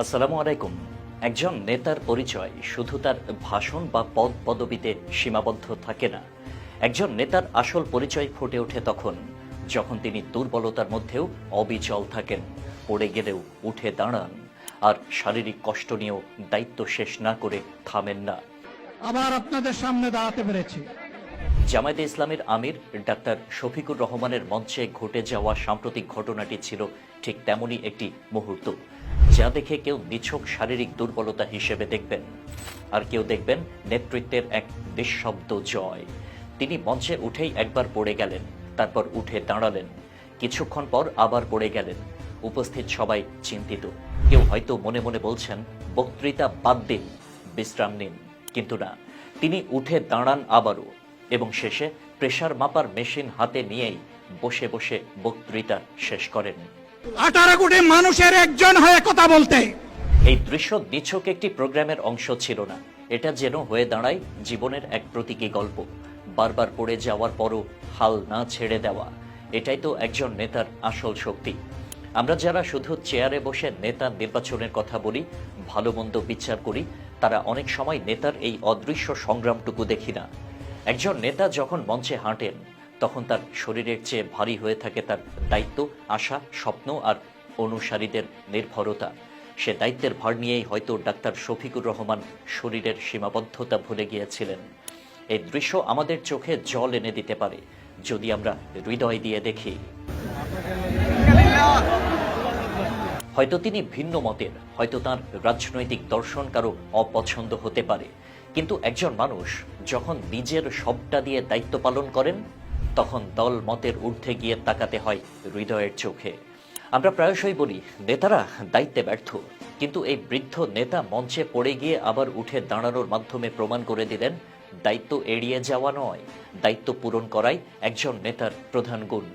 আসসালামু আলাইকুম। একজন নেতার পরিচয় শুধু তার ভাষণ বা পদ পদবিতে সীমাবদ্ধ থাকে না। একজন নেতার আসল পরিচয় ফুটে ওঠে তখন যখন তিনি দুর্বলতার মধ্যেও অবিচল থাকেন, পড়ে গেলেও উঠে দাঁড়ান, আর শারীরিক কষ্ট নিয়েও দায়িত্ব শেষ না করে থামেন না। আবার আপনাদের সামনে দাঁড়াতে পেরেছি। জামায়াতে ইসলামের আমির ডাক্তার শফিকুর রহমানের মঞ্চে ঘটে যাওয়া সাম্প্রতিক ঘটনাটি ছিল ঠিক তেমনই একটি মুহূর্ত, যা দেখে কেউ নিছক শারীরিক দুর্বলতা হিসেবে দেখবেন, আর কেউ দেখবেন নেতৃত্বের এক নিঃশব্দ জয়। তিনি মঞ্চে উঠেই একবার পড়ে গেলেন, তারপর উঠে দাঁড়ালেন, কিছুক্ষণ পর আবার পড়ে গেলেন। উপস্থিত সবাই চিন্তিত। কেউ হয়তো মনে মনে বলছেন, বক্তৃতা বাদ দিন, বিশ্রাম নিন। কিন্তু না, তিনি উঠে দাঁড়ান আবারও, এবং শেষে প্রেসার মাপার মেশিন হাতে নিয়েই বসে বসে বক্তৃতা শেষ করেন। 18 কোটি মানুষের একজন হয়ে কথা বলতে। এই দৃশ্য নিছক একটি প্রোগ্রামের অংশ ছিল না, এটা যেন হয়ে দাঁড়ায় জীবনের এক প্রতীকী গল্প। বারবার পড়ে যাওয়ার পরও হাল না ছেড়ে দেওয়া, এটাই তো একজন নেতার আসল শক্তি। আমরা যারা শুধু চেয়ারে বসে নেতা নির্বাচনের কথা বলি, ভালো মন্দ বিচার করি, তারা অনেক সময় নেতার এই অদৃশ্য সংগ্রামটুকু দেখি না। একজন নেতা যখন মঞ্চে হাঁটেন, তখন তার শরীরের চেয়ে ভারী হয়ে থাকে তার দায়িত্ব, আশা, স্বপ্ন আর অনুসারীদের নির্ভরতা। সে দায়িত্বের ভার নিয়েই হয়তো ডাক্তার শফিকুর রহমান শরীরের সীমাবদ্ধতা ভুলে গিয়েছিলেন। এই দৃশ্য আমাদের চোখে জল এনে দিতে পারে যদি আমরা হৃদয় দিয়ে দেখি। হয়তো তিনি ভিন্ন মতের, হয়তো তার রাজনৈতিক দর্শন কারো অপছন্দ হতে পারে, কিন্তু একজন মানুষ যখন নিজের সবটা দিয়ে দায়িত্ব পালন করেন, তখন দল মতের ঊর্ধ্বে গিয়ে তাকাতে হয় হৃদয়ের চোখে। আমরা প্রায়শই বলি নেতারা দায়িত্বে ব্যর্থ, কিন্তু এই বৃদ্ধ নেতা মঞ্চে পড়ে গিয়ে আবার উঠে দাঁড়ানোর মাধ্যমে প্রমাণ করে দিলেন, দায়িত্ব এড়িয়ে যাওয়া নয়, দায়িত্ব পূরণ করাই একজন নেতার প্রধান গুণ।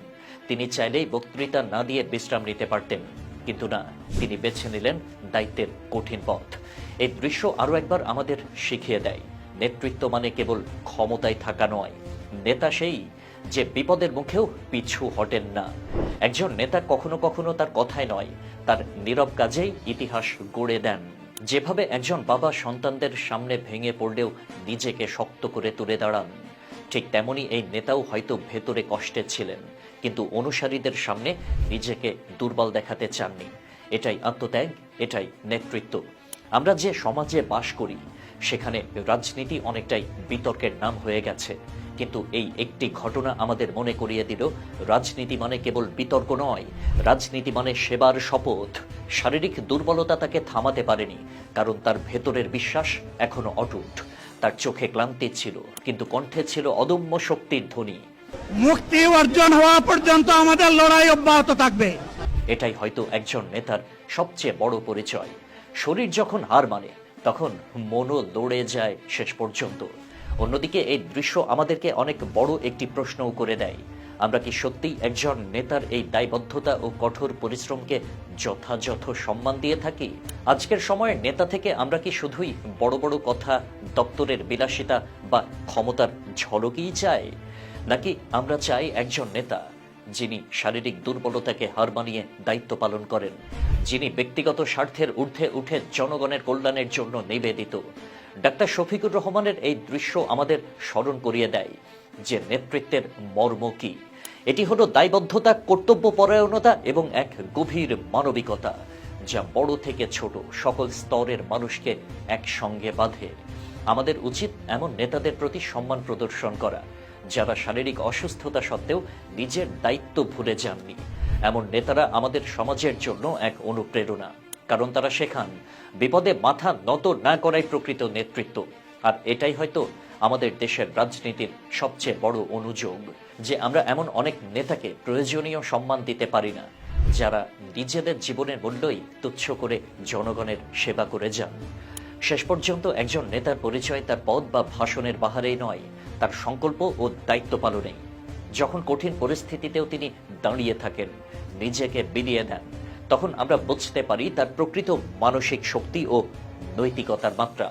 তিনি চাইলেই বক্তৃতা না দিয়ে বিশ্রাম নিতে পারতেন, কিন্তু না, তিনি বেছে নিলেন দায়িত্বের কঠিন পথ। এই দৃশ্য আরও একবার আমাদের শিখিয়ে দেয়, নেতৃত্ব মানে কেবল ক্ষমতায় থাকা নয়, নেতা সেই যে বিপদের মুখেও পিছু হটেন না। একজন নেতা কখনো কখনো তার কথায় নয়, তার নীরব কাজেই ইতিহাস গড়ে দেন। যেভাবে একজন বাবা সন্তানদের সামনে ভেঙে পড়লেও নিজেকে শক্ত করে তুলে দাঁড়ান, ঠিক তেমনি এই নেতাও হয়তো ভেতরে কষ্টে ছিলেন, কিন্তু অনুসারীদের সামনে নিজেকে দুর্বল দেখাতে চাননি। এটাই আত্মত্যাগ, এটাই নেতৃত্ব। আমরা যে সমাজে বাস করি, সেখানে রাজনীতি অনেকটাই বিতর্কের নাম হয়ে গেছে, কিন্তু এই একটি ঘটনা আমাদের মনে করিয়ে দিল, রাজনীতি মানে কেবল বিতর্ক নয়, রাজনীতি মানে সেবার শপথ। শারীরিক দুর্বলতা তাকে থামাতে পারেনি, কারণ তার ভেতরের বিশ্বাস এখনো অটুট। তার চোখে ক্লান্তি ছিল, কিন্তু কণ্ঠে ছিল অদম্য শক্তির ধ্বনি। মুক্তি অর্জন হওয়া পর্যন্ত আমাদের লড়াই অব্যাহত থাকবে। এটাই হয়তো একজন নেতার সবচেয়ে বড় পরিচয়। শরীর যখন হার মানে, তখন মনও লড়ে যায় শেষ পর্যন্ত। অন্যদিকে এই দৃশ্য আমাদেরকে অনেক বড় একটি প্রশ্নও করে দেয়, আমরা কি সত্যিই একজন নেতার এই দায়বদ্ধতা ও কঠোর পরিশ্রমকে যথাযথ সম্মান দিয়ে থাকি? আজকের সময়ে নেতা থেকে আমরা কি শুধুই বড় বড় কথা, দপ্তরের বিলাসিতা বা ক্ষমতার ঝলকই চাই, নাকি আমরা চাই একজন নেতা যিনি শারীরিক দুর্বলতাকে হার মানিয়ে দায়িত্ব পালন করেন, যিনি ব্যক্তিগত স্বার্থের ঊর্ধ্বে উঠে জনগণের কল্যাণের জন্য নিবেদিত? ডাক্তার শফিকুর রহমানের এই দৃশ্য আমাদের স্মরণ করিয়ে দেয় যে নেতৃত্বের মর্ম কি। এটি হলো দায়বদ্ধতা, কর্তব্যপরায়ণতা এবং এক গভীর মানবিকতা, যা বড় থেকে ছোট সকল স্তরের মানুষকে একসঙ্গে বাঁধে। আমাদের উচিত এমন নেতাদের প্রতি সম্মান প্রদর্শন করা, যারা শারীরিক অসুস্থতা সত্ত্বেও নিজের দায়িত্ব ভুলে যাননি। এমন নেতারা আমাদের সমাজের জন্য এক অনুপ্রেরণা, কারণ তারা শেখান বিপদে মাথা নত না করাই প্রকৃত নেতৃত্ব। আর এটাই হয়তো আমাদের দেশের রাজনীতির সবচেয়ে বড় অনুযোগ, যে আমরা এমন অনেক নেতাকে প্রয়োজনীয় সম্মান দিতে পারি না, যারা নিজেদের জীবনের মূল্যই তুচ্ছ করে জনগণের সেবা করে যান। শেষ পর্যন্ত একজন নেতার পরিচয় তার পদ বা ভাষণের বাহারেই নয়, তার সংকল্প ও দায়িত্ব পালনেই। যখন কঠিন পরিস্থিতিতেও তিনি দাঁড়িয়ে থাকেন, নিজেকে বিলিয়ে দেন, তখন আমরা বুঝতে পারি তার প্রকৃত মানসিক শক্তি ও নৈতিকতার মাত্রা।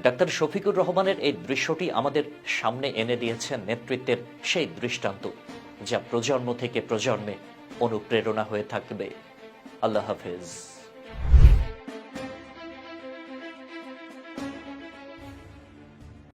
ডাক্তার শফিকুর রহমানের এই দৃশ্যটি আমাদের সামনে এনে দিয়েছে নেতৃত্বের সেই দৃষ্টান্ত, যা প্রজন্ম থেকে প্রজন্মে অনুপ্রেরণা হয়ে থাকবে। আল্লাহ হাফেজ।